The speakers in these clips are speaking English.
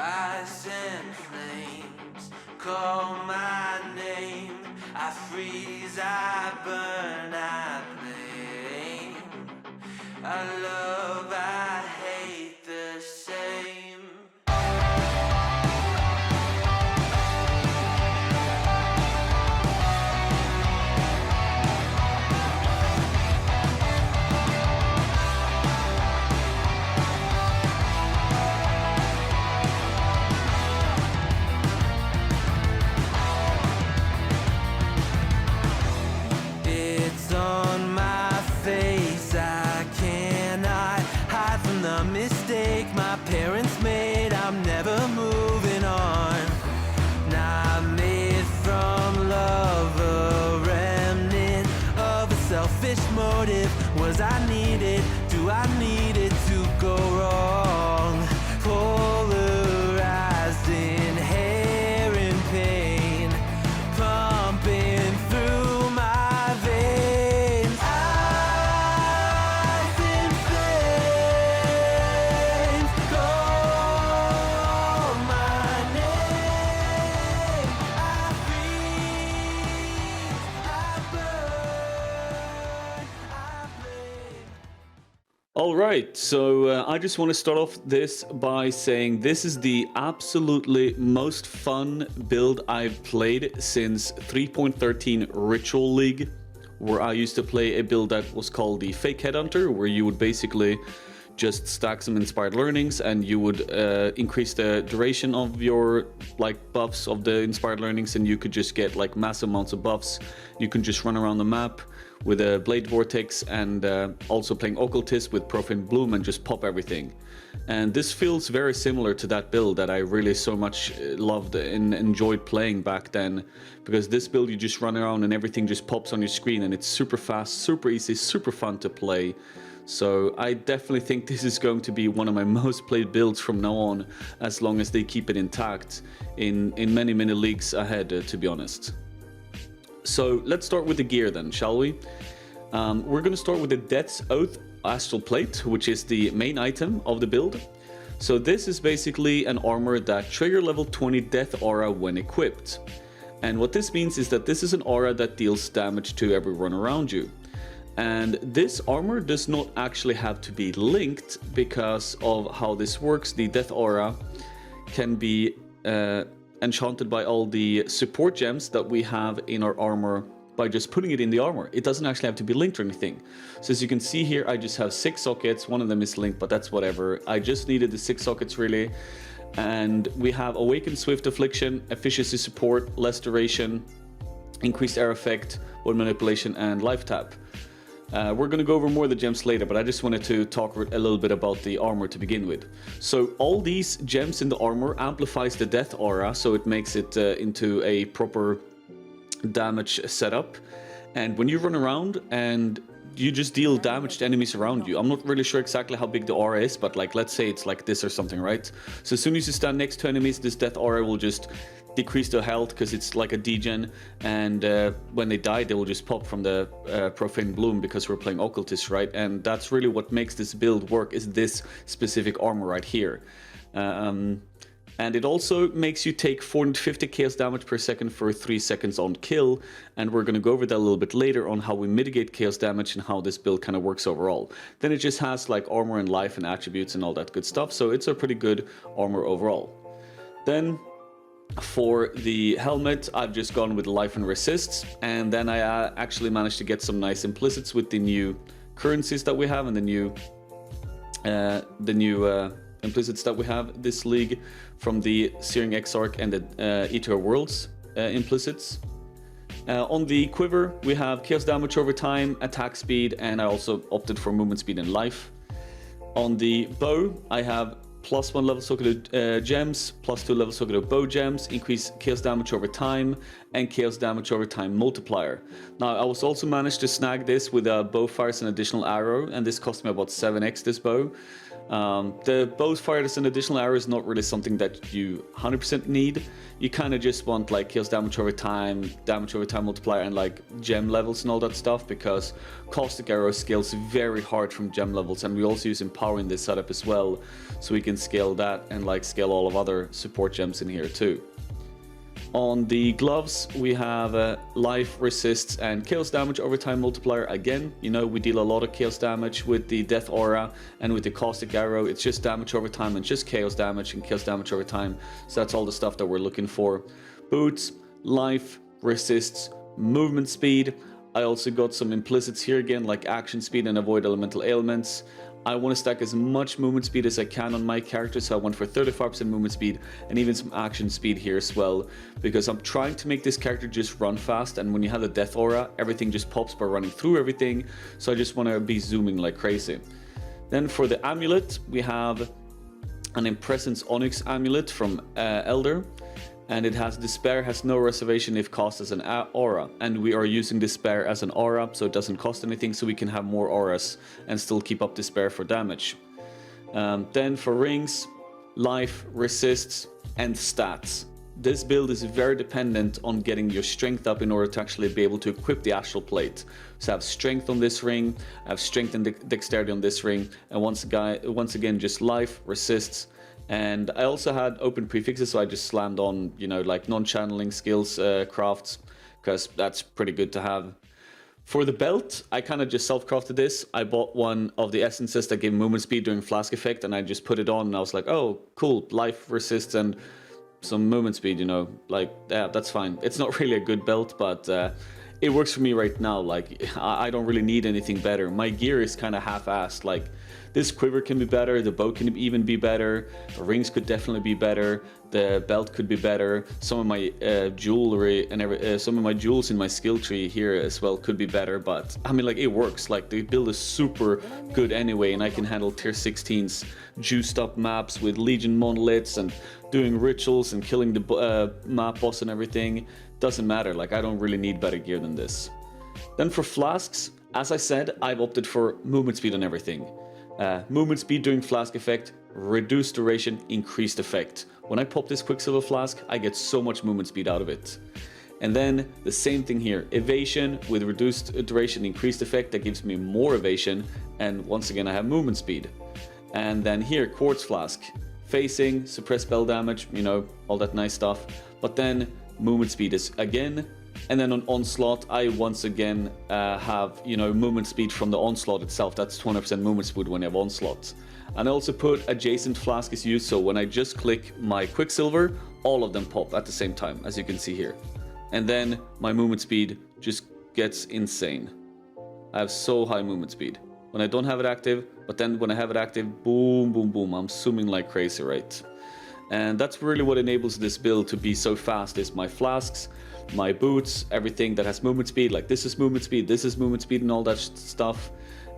Ice and flames call my name. I freeze, I burn, I blame. I love, I hate the same. It's on my face, I cannot hide from the mistake my parents made. I'm never moving on. Not made from love, a remnant of a selfish motive. Was I needed? Do I need it to go wrong? Polarized in hair and pain, pumping through my veins. Ice and flames call my name. I freeze, I burn, I blame. All right, so I just want to start off this by saying this is the absolutely most fun build I've played since 3.13 Ritual League, where I used to play a build that was called the Fake Headhunter, where you would basically just stack some inspired learnings and you would increase the duration of your buffs of the inspired learnings, and you could just get massive amounts of buffs. You can just run around the map with a Blade Vortex and also playing Occultist with Profane Bloom and just pop everything. And this feels very similar to that build that I really so much loved and enjoyed playing back then, because this build you just run around and everything just pops on your screen and it's super fast, super easy, super fun to play. So I definitely think this is going to be one of my most played builds from now on, as long as they keep it intact in many leagues ahead, to be honest. So let's start with the gear then, shall we? We're going to start with the Death's Oath Astral Plate, which is the main item of the build. So this is basically an armor that trigger level 20 death aura when equipped. And what this means is that this is an aura that deals damage to everyone around you. And this armor does not actually have to be linked because of how this works. The death aura can be enchanted by all the support gems that we have in our armor by just putting it in the armor. It doesn't actually have to be linked or anything. So as you can see here, I just have 6 sockets. One of them is linked, but that's whatever. I just needed the 6 sockets really. And we have Awakened Swift Affliction, Efficiency Support, Less Duration, Increased Air Effect, Word Manipulation, and Life Tap. We're going to go over more of the gems later, but I just wanted to talk a little bit about the armor to begin with. So all these gems in the armor amplifies the death aura, so it makes it into a proper damage setup. And when you run around and you just deal damage to enemies around you, I'm not really sure exactly how big the aura is, but let's say it's like this or something, right? So as soon as you stand next to enemies, this death aura will just decrease their health because it's like a degen, and when they die they will just pop from the Profane Bloom because we're playing Occultist, right? And that's really what makes this build work, is this specific armor right here. And it also makes you take 450 chaos damage per second for 3 seconds on kill, and we're going to go over that a little bit later on how we mitigate chaos damage and how this build kind of works overall. Then it just has armor and life and attributes and all that good stuff, so it's a pretty good armor overall. Then for the helmet, I've just gone with life and resists, and then I actually managed to get some nice implicits with the new currencies that we have and the new implicits that we have this league from the Searing Exarch and the Eater of Worlds implicits. On the quiver, we have chaos damage over time, attack speed, and I also opted for movement speed and life. On the bow, I have +1 level socketed gems, +2 level socketed bow gems, increase chaos damage over time, and chaos damage over time multiplier. Now, I was also managed to snag this with a bow fires an additional arrow, and this cost me about 7x this bow. The bows fired as an additional arrow is not really something that you 100% need. You kind of just want like kills damage over time multiplier, and like gem levels and all that stuff, because caustic arrow scales very hard from gem levels, and we also use empower in this setup as well, so we can scale that and like scale all of other support gems in here too. On the gloves, we have life, resists, and chaos damage over time multiplier. Again, you know, we deal a lot of chaos damage with the death aura, and with the caustic arrow, it's just damage over time and just chaos damage and chaos damage over time. So that's all the stuff that we're looking for. Boots, life, resists, movement speed. I also got some implicits here again, like action speed and avoid elemental ailments. I want to stack as much movement speed as I can on my character, so I went for 35% movement speed and even some action speed here as well, because I'm trying to make this character just run fast, and when you have the death aura, everything just pops by running through everything, so I just want to be zooming like crazy. Then for the amulet, we have an Impressions Onyx amulet from Elder, and it has Despair has no reservation if cast as an aura, and we are using Despair as an aura, so it doesn't cost anything, so we can have more auras and still keep up Despair for damage. Then for rings, life, resists, and stats. This build is very dependent on getting your strength up in order to actually be able to equip the astral plate. So I have strength on this ring, I have strength and dexterity on this ring, and once again just life, resists. And I also had open prefixes, so I just slammed on, you know, like non-channeling skills crafts, because that's pretty good to have. For the belt, I kind of just self-crafted this. I bought one of the essences that gave movement speed during flask effect, and I just put it on, and I was like, oh, cool, life, resists, and some movement speed, you know, like, yeah, that's fine. It's not really a good belt, but it works for me right now. Like, I don't really need anything better. My gear is kind of half-assed, like, this quiver can be better, the bow can even be better, the rings could definitely be better, the belt could be better, some of my jewelry and some of my jewels in my skill tree here as well could be better, but I mean, like, it works. Like, the build is super good anyway, and I can handle tier 16s juiced up maps with legion monoliths and doing rituals and killing the map boss and everything. Doesn't matter, like, I don't really need better gear than this. Then for flasks, as I said, I've opted for movement speed on everything. Movement speed during flask effect, reduced duration, increased effect. When I pop this Quicksilver flask, I get so much movement speed out of it. And then the same thing here, evasion with reduced duration, increased effect, that gives me more evasion, and once again I have movement speed. And then here, quartz flask, facing, suppress spell damage, you know, all that nice stuff. But then movement speed is again. And then on Onslaught, I once again have, you know, movement speed from the Onslaught itself. That's 20% movement speed when you have Onslaught. And I also put adjacent flask is used, so when I just click my Quicksilver, all of them pop at the same time, as you can see here. And then my movement speed just gets insane. I have so high movement speed when I don't have it active, but then when I have it active, boom, boom, boom, I'm zooming like crazy, right? And that's really what enables this build to be so fast, is my flasks, my boots, everything that has movement speed, like this is movement speed, this is movement speed, and all that stuff.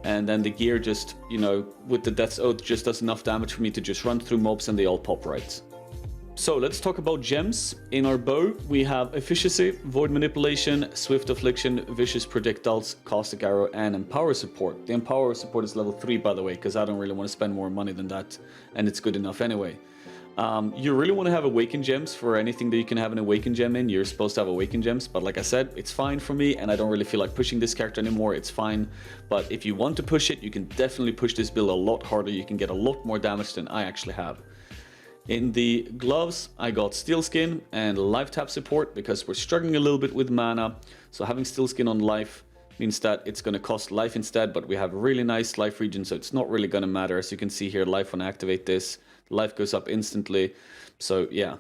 And then the gear just, you know, with the Death's Oath just does enough damage for me to just run through mobs and they all pop right. So let's talk about gems. In our bow, we have Efficiency, Void Manipulation, Swift Affliction, Vicious Projectiles, Caustic Arrow, and Empower Support. The Empower Support is level 3, by the way, because I don't really want to spend more money than that, and it's good enough anyway. You really want to have Awakened Gems for anything that you can have an Awakened Gem in. You're supposed to have Awakened Gems, but like I said, it's fine for me, and I don't really feel like pushing this character anymore. It's fine, but if you want to push it, you can definitely push this build a lot harder. You can get a lot more damage than I actually have. In the gloves, I got Steel Skin and Life Tap support because we're struggling a little bit with mana. So having Steel Skin on life means that it's going to cost life instead, but we have really nice life regen, so it's not really going to matter. As you can see here, life when I activate this, life goes up instantly. So yeah.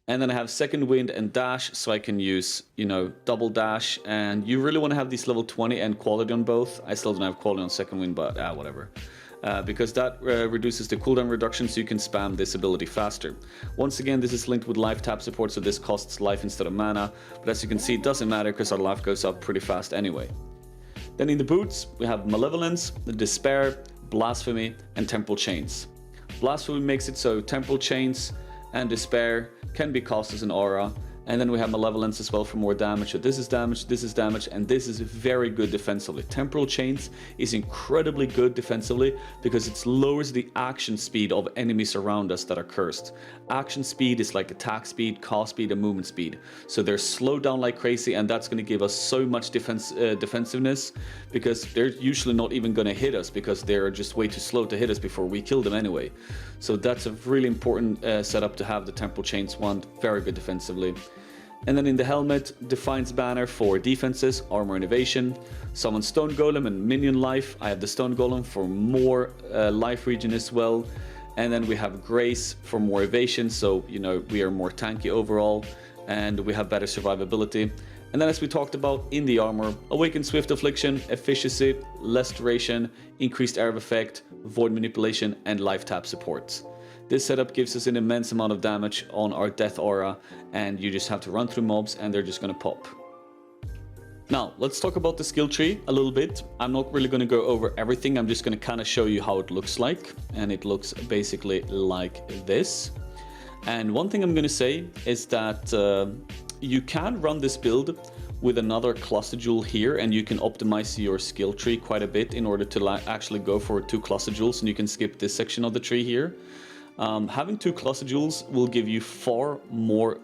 And then I have Second Wind and Dash, so I can use, you know, double dash. And you really want to have these level 20 and quality on both. I still don't have quality on Second Wind, but whatever. Because that reduces the cooldown reduction, so you can spam this ability faster. Once again, this is linked with life tap support, so this costs life instead of mana. But as you can see, it doesn't matter because our life goes up pretty fast anyway. Then in the boots, we have Malevolence, Despair, Blasphemy, and Temporal Chains. Blasphemy makes it so Temporal Chains and Despair can be cast as an aura, And then we have Malevolence as well for more damage. So this is damage, and this is very good defensively. Temporal Chains is incredibly good defensively because it lowers the action speed of enemies around us that are cursed. Action speed is like attack speed, cast speed, and movement speed. So they're slowed down like crazy, and that's going to give us so much defensiveness because they're usually not even going to hit us because they're just way too slow to hit us before we kill them anyway. So that's a really important setup to have the Temporal Chains one. Very good defensively. And then in the helmet, Defiance Banner for defenses, armor and evasion. Summon Stone Golem and minion life. I have the Stone Golem for more life regen as well. And then we have Grace for more evasion, so you know we are more tanky overall, and we have better survivability. And then as we talked about in the armor, Awakened Swift Affliction, efficiency, less duration, increased area of effect, void manipulation, and life tap support. This setup gives us an immense amount of damage on our death aura, and you just have to run through mobs and they're just gonna pop. Now, let's talk about the skill tree a little bit. I'm not really gonna go over everything, I'm just gonna kind of show you how it looks like. And it looks basically like this. And one thing I'm gonna say is that you can run this build with another cluster jewel here, and you can optimize your skill tree quite a bit in order to actually go for 2 cluster jewels, and you can skip this section of the tree here. Having 2 cluster jewels will give you far more,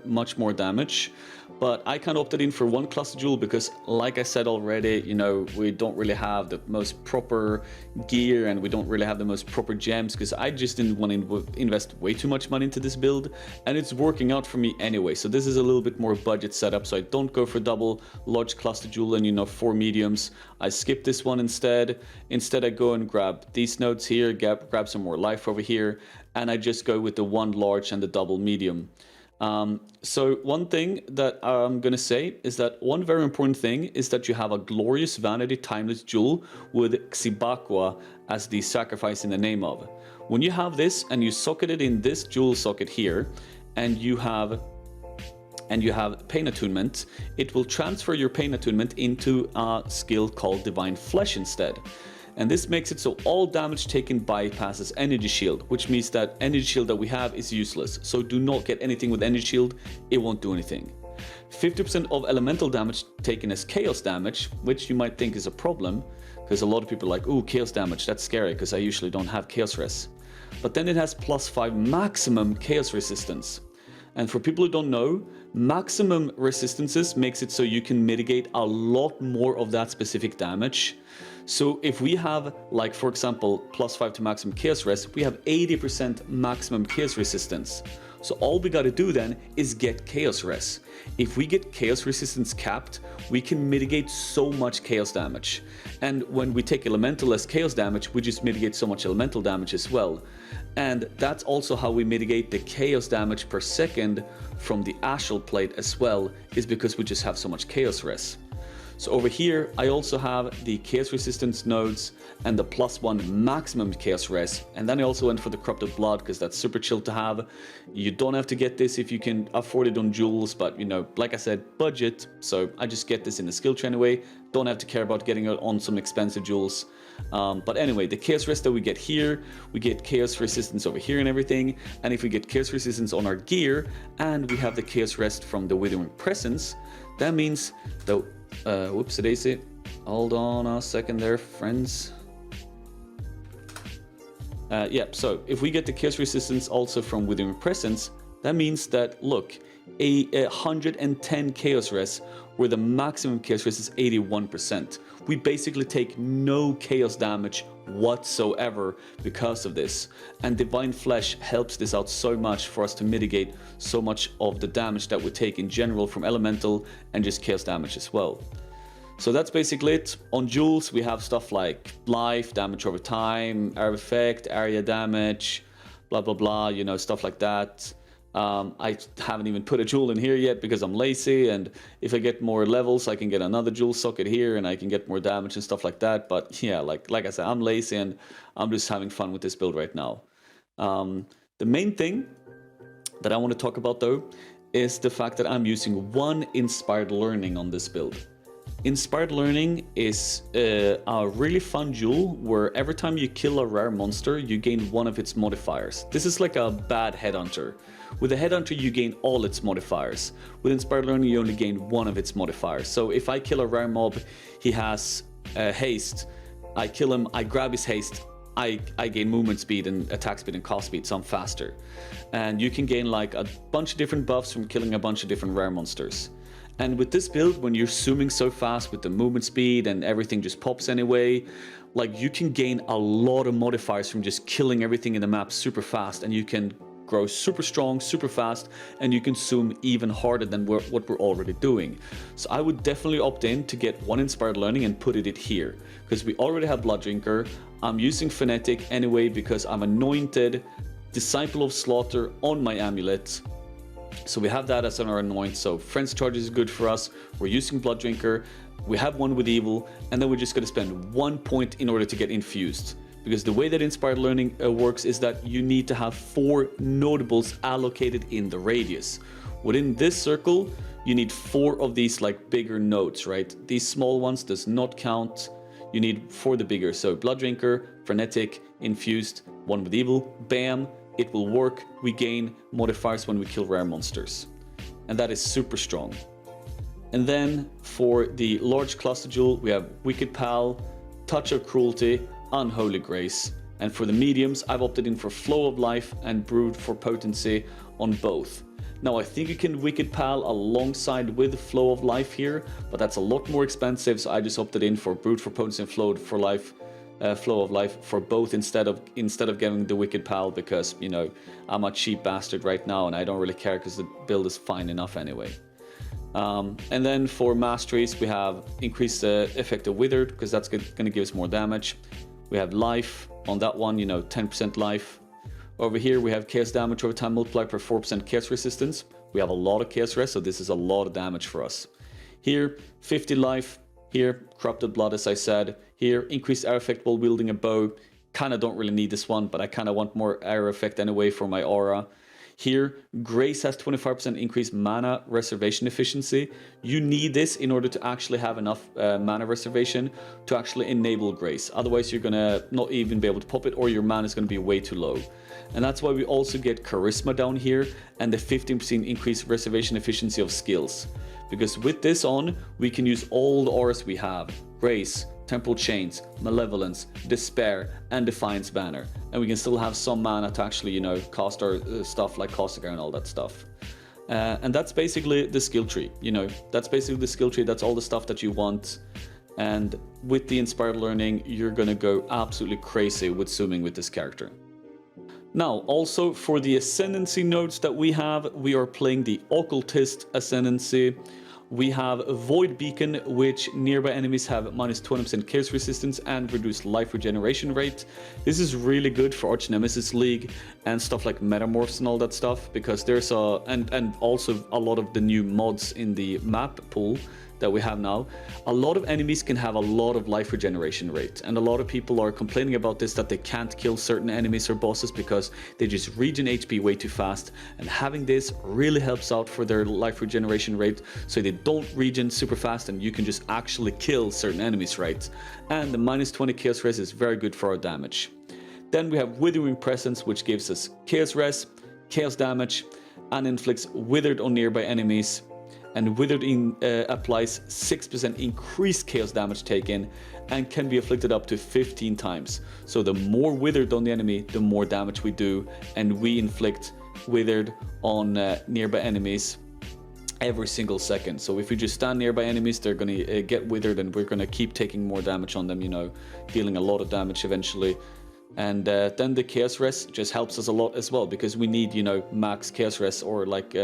much more damage, but I kind of opted in for 1 cluster jewel because, like I said already, you know, we don't really have the most proper gear and we don't really have the most proper gems because I just didn't want to invest way too much money into this build, and it's working out for me anyway. So this is a little bit more budget setup, so I don't go for double large cluster jewel and, you know, 4 mediums. I skip this one instead. Instead I go and grab these nodes here, grab some more life over here, and I just go with the 1 large and the double medium. So one thing that I'm gonna say is that one very important thing is that you have a Glorious Vanity Timeless Jewel with Xibaqua as the sacrifice in the name of. When you have this and you socket it in this jewel socket here, and you have Pain Attunement, it will transfer your Pain Attunement into a skill called Divine Flesh instead. And this makes it so all damage taken bypasses Energy Shield, which means that Energy Shield that we have is useless. So do not get anything with Energy Shield, it won't do anything. 50% of elemental damage taken as Chaos damage, which you might think is a problem, because a lot of people are like, ooh, Chaos damage, that's scary, because I usually don't have Chaos Res. But then it has +5 maximum Chaos resistance. And for people who don't know, maximum resistances makes it so you can mitigate a lot more of that specific damage. So if we have, like for example, +5 to maximum Chaos Res, we have 80% maximum Chaos resistance. So all we gotta do then is get Chaos Res. If we get Chaos resistance capped, we can mitigate so much Chaos damage. And when we take Elemental as Chaos damage, we just mitigate so much Elemental damage as well. And that's also how we mitigate the Chaos damage per second from the Astral Plate as well, is because we just have so much Chaos Res. So over here, I also have the Chaos Resistance nodes and the +1 maximum Chaos Res. And then I also went for the Corrupted Blood because that's super chill to have. You don't have to get this if you can afford it on jewels, but you know, like I said, budget. So I just get this in the skill tree anyway. Don't have to care about getting it on some expensive jewels. But anyway, the Chaos Res that we get here, we get Chaos Resistance over here and everything. And if we get Chaos Resistance on our gear, and we have the Chaos Rest from the Withering Presence, that means that whoopsie daisy. Hold on a second there, friends. Yeah, so if we get the Chaos Resistance also from Withering Presence, that means that, look, a 110 Chaos Res, where the maximum Chaos Res is 81%. We basically take no Chaos damage whatsoever because of this. And Divine Flesh helps this out so much for us to mitigate so much of the damage that we take in general from Elemental and just Chaos damage as well. So that's basically it. On jewels, we have stuff like life, damage over time, area effect, area damage, blah, blah, blah, you know, stuff like that. I haven't even put a jewel in here yet because I'm lazy, and if I get more levels I can get another jewel socket here and I can get more damage and stuff like that. But yeah, like I said, I'm lazy and I'm just having fun with this build right now. The main thing that I want to talk about though is the fact that I'm using 1 inspired learning on this build. Inspired Learning is a really fun jewel where every time you kill a rare monster, you gain one of its modifiers. This is like a bad headhunter. With a headhunter, you gain all its modifiers. With Inspired Learning, you only gain one of its modifiers. So if I kill a rare mob, he has haste. I kill him, I grab his haste, I gain movement speed and attack speed and cost speed, so I'm faster. And you can gain like a bunch of different buffs from killing a bunch of different rare monsters. And with this build, when you're zooming so fast with the movement speed and everything just pops anyway, like you can gain a lot of modifiers from just killing everything in the map super fast, and you can grow super strong, super fast, and you can zoom even harder than what we're already doing. So I would definitely opt in to get one Inspired Learning and put it here, because we already have Blood Drinker. I'm using Fanatic anyway because I'm anointed Disciple of Slaughter on my amulet. So we have that as our anoint, so Frenzy Charge is good for us. We're using Blood Drinker, we have one with Evil, and then we're just gonna spend 1 point in order to get infused. Because the way that Inspired Learning works is that you need to have 4 notables allocated in the radius. Within this circle, you need 4 of these like bigger nodes, right? These small ones does not count. You need 4 the bigger, so Blood Drinker, Frenetic, Infused, one with Evil, bam, it will work. We gain modifiers when we kill rare monsters. And that is super strong. And then for the large cluster jewel, we have Wicked Pal, Touch of Cruelty, Unholy Grace. And for the mediums, I've opted in for Flow of Life and Brood for Potency on both. Now I think you can Wicked Pal alongside with Flow of Life here, but that's a lot more expensive, so I just opted in for Brood for Potency and Flow of Life for both instead of getting the Wicked Pal, because, you know, I'm a cheap bastard right now and I don't really care because the build is fine enough anyway. And then for masteries, we have increased the effect of Withered, because that's going to give us more damage. We have life on that one, you know, 10% life. Over here we have chaos damage over time multiplied per 4% chaos resistance. We have a lot of chaos rest, so this is a lot of damage for us. Here, 50 life. Here, corrupted blood, as I said. Here, increased air effect while wielding a bow. Kind of don't really need this one, but I kind of want more air effect anyway for my aura. Here, Grace has 25% increased mana reservation efficiency. You need this in order to actually have enough mana reservation to actually enable Grace. Otherwise, you're gonna not even be able to pop it, or your mana is gonna be way too low. And that's why we also get Charisma down here and the 15% increased reservation efficiency of skills. Because with this on, we can use all the auras we have. Grace, Temporal Chains, Malevolence, Despair, and Defiance Banner. And we can still have some mana to actually, you know, cast our stuff like Caustic and all that stuff. And that's basically the skill tree, you know. That's basically the skill tree, that's all the stuff that you want. And with the Inspired Learning, you're gonna go absolutely crazy with zooming with this character. Now, also for the Ascendancy nodes that we have, we are playing the Occultist Ascendancy. We have Void Beacon, which nearby enemies have minus 20% chaos resistance and reduced life regeneration rate. This is really good for Arch Nemesis League and stuff like Metamorphs and all that stuff, because there's and also a lot of the new mods in the map pool that we have now. A lot of enemies can have a lot of life regeneration rate, and a lot of people are complaining about this, that they can't kill certain enemies or bosses because they just regen HP way too fast, and having this really helps out for their life regeneration rate, so they don't regen super fast and you can just actually kill certain enemies, right? And the minus 20 chaos res is very good for our damage. Then we have Withering Presence, which gives us chaos res, chaos damage, and inflicts withered on nearby enemies. And Withered applies 6% increased chaos damage taken and can be afflicted up to 15 times. So the more Withered on the enemy, the more damage we do, and we inflict Withered on nearby enemies every single second. So if we just stand nearby enemies, they're going to get Withered, and we're going to keep taking more damage on them, you know, dealing a lot of damage eventually. And then the Chaos Rest just helps us a lot as well, because we need, you know, max Chaos Rest, or like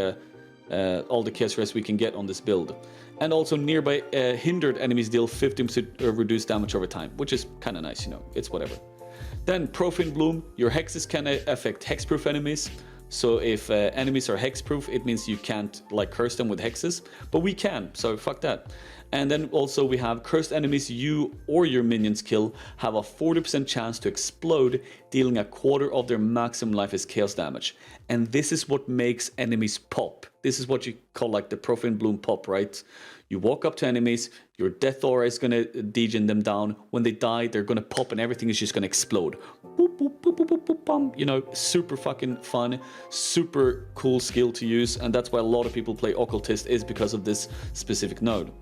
all the chaos rest we can get on this build. And also nearby hindered enemies deal 15% reduced damage over time, which is kind of nice, you know, it's whatever. Then Profane Bloom, your hexes can affect hexproof enemies, So if enemies are hexproof, it means you can't like curse them with hexes, but we can, so fuck that. And then also we have cursed enemies you or your minions kill have a 40% chance to explode, dealing a quarter of their maximum life as chaos damage. And this is what makes enemies pop. This is what you call like the Profane Bloom pop, right? You walk up to enemies, your death aura is gonna degen them down. When they die, they're gonna pop and everything is just gonna explode. Boop, boop, boop, boop, boop, boop, bum. You know, super fucking fun, super cool skill to use, and that's why a lot of people play Occultist, is because of this specific node.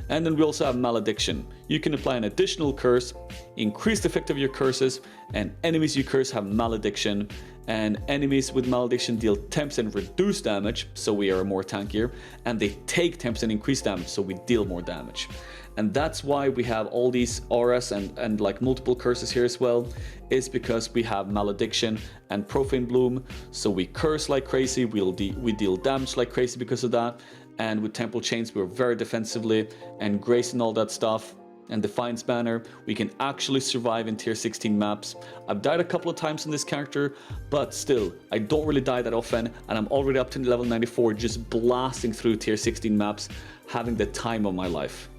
And then we also have Malediction. You can apply an additional curse, increase the effect of your curses, and enemies you curse have Malediction. And enemies with Malediction deal 10% reduced damage, so we are more tankier, and they take 10% increased damage, so we deal more damage. And that's why we have all these auras and like multiple curses here as well, is because we have Malediction and Profane Bloom, so we curse like crazy, we deal damage like crazy because of that, and with Temple Chains we're very defensively, and Grace and all that stuff, and Defiance Banner, we can actually survive in tier 16 maps. I've died a couple of times in this character, but still, I don't really die that often, and I'm already up to level 94, just blasting through tier 16 maps, having the time of my life.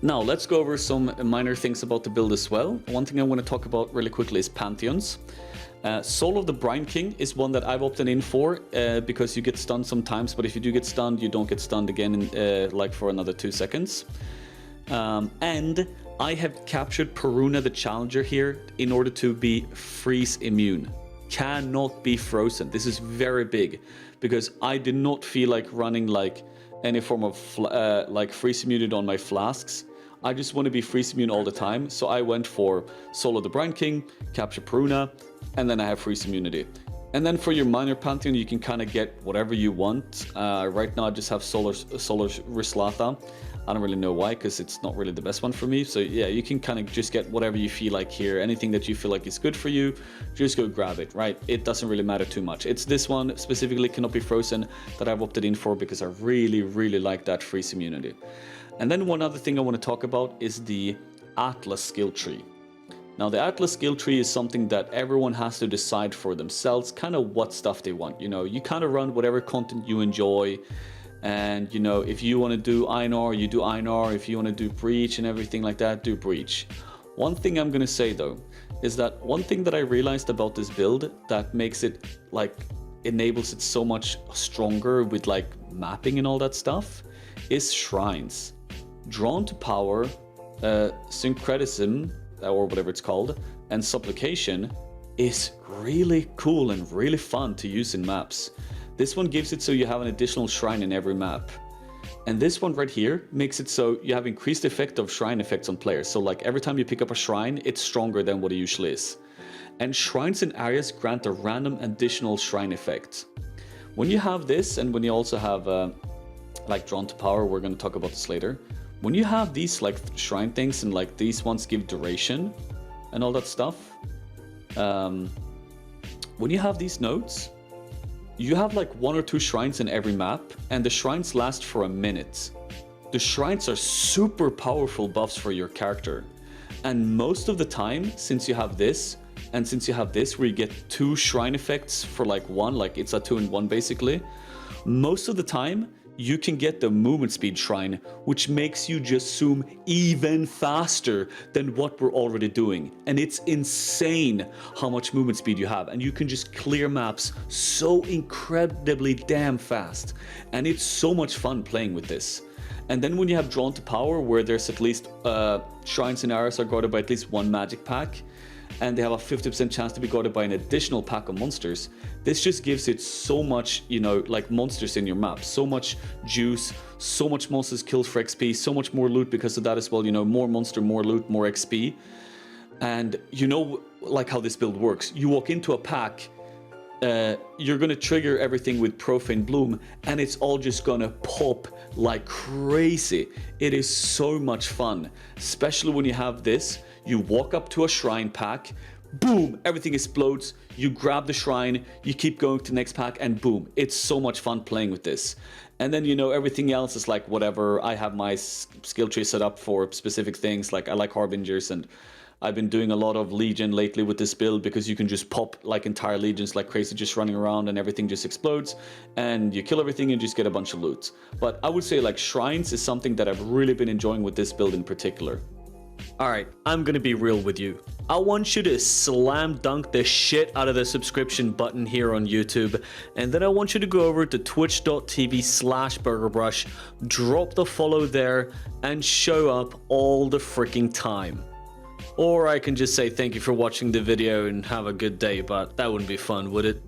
Now, let's go over some minor things about the build as well. One thing I want to talk about really quickly is Pantheons. Soul of the Brine King is one that I've opted in for because you get stunned sometimes, but if you do get stunned, you don't get stunned again in, like for another 2 seconds. And I have captured Peruna the Challenger here in order to be freeze immune. Cannot be frozen. This is very big because I did not feel like running like any form of like freeze immunity on my flasks. I just want to be freeze immune all the time. So I went for Soul of the Brine King, capture Peruna, and then I have freeze immunity. And then for your minor Pantheon, you can kind of get whatever you want. Right now I just have Solar Rislata. I don't really know why, because it's not really the best one for me. So yeah, you can kind of just get whatever you feel like here. Anything that you feel like is good for you, just go grab it, right? It doesn't really matter too much. It's this one specifically, cannot be frozen, that I've opted in for because I really, really like that freeze immunity. And then one other thing I want to talk about is the Atlas skill tree. Now the Atlas skill tree is something that everyone has to decide for themselves, kind of what stuff they want. You know, you kind of run whatever content you enjoy. And you know, if you want to do Einar, you do Einar. If you want to do Breach and everything like that, do Breach. One thing I'm going to say though, is that one thing that I realized about this build that makes it like, enables it so much stronger with like mapping and all that stuff, is shrines. Drawn to Power, Syncretism, or whatever it's called, and Supplication is really cool and really fun to use in maps. This one gives it so you have an additional shrine in every map. And this one right here makes it so you have increased effect of shrine effects on players. So like every time you pick up a shrine, it's stronger than what it usually is. And shrines in areas grant a random additional shrine effect. When you have this, and when you also have like Drawn to Power, we're going to talk about this later. When you have these like shrine things, and like these ones give duration and all that stuff. When you have these nodes, you have like 1 or 2 shrines in every map, and the shrines last for a minute. The shrines are super powerful buffs for your character. And most of the time, since you have this, and since you have this where you get 2 shrine effects for like 1, like it's a 2-in-1 basically, most of the time you can get the movement speed shrine, which makes you just zoom even faster than what we're already doing. And it's insane how much movement speed you have, and you can just clear maps so incredibly damn fast. And it's so much fun playing with this. And then when you have Drawn to Power, where there's at least shrines and areas are guarded by at least 1 magic pack, and they have a 50% chance to be guarded by an additional pack of monsters. This just gives it so much, you know, like monsters in your map, so much juice, so much monsters kills for XP, so much more loot because of that as well, you know, more monster, more loot, more XP. And you know, like how this build works, you walk into a pack, you're gonna trigger everything with Profane Bloom, and it's all just gonna pop like crazy. It is so much fun, especially when you have this. You walk up to a shrine pack, boom, everything explodes, you grab the shrine, you keep going to the next pack, and boom, it's so much fun playing with this. And then, you know, everything else is like whatever. I have my skill tree set up for specific things, like I like Harbingers and I've been doing a lot of Legion lately with this build because you can just pop like entire legions like crazy, just running around and everything just explodes and you kill everything and just get a bunch of loot. But I would say like shrines is something that I've really been enjoying with this build in particular. Alright, I'm gonna be real with you. I want you to slam dunk the shit out of the subscription button here on YouTube, and then I want you to go over to twitch.tv/burgerbrush, drop the follow there, and show up all the freaking time. Or I can just say thank you for watching the video and have a good day, but that wouldn't be fun, would it?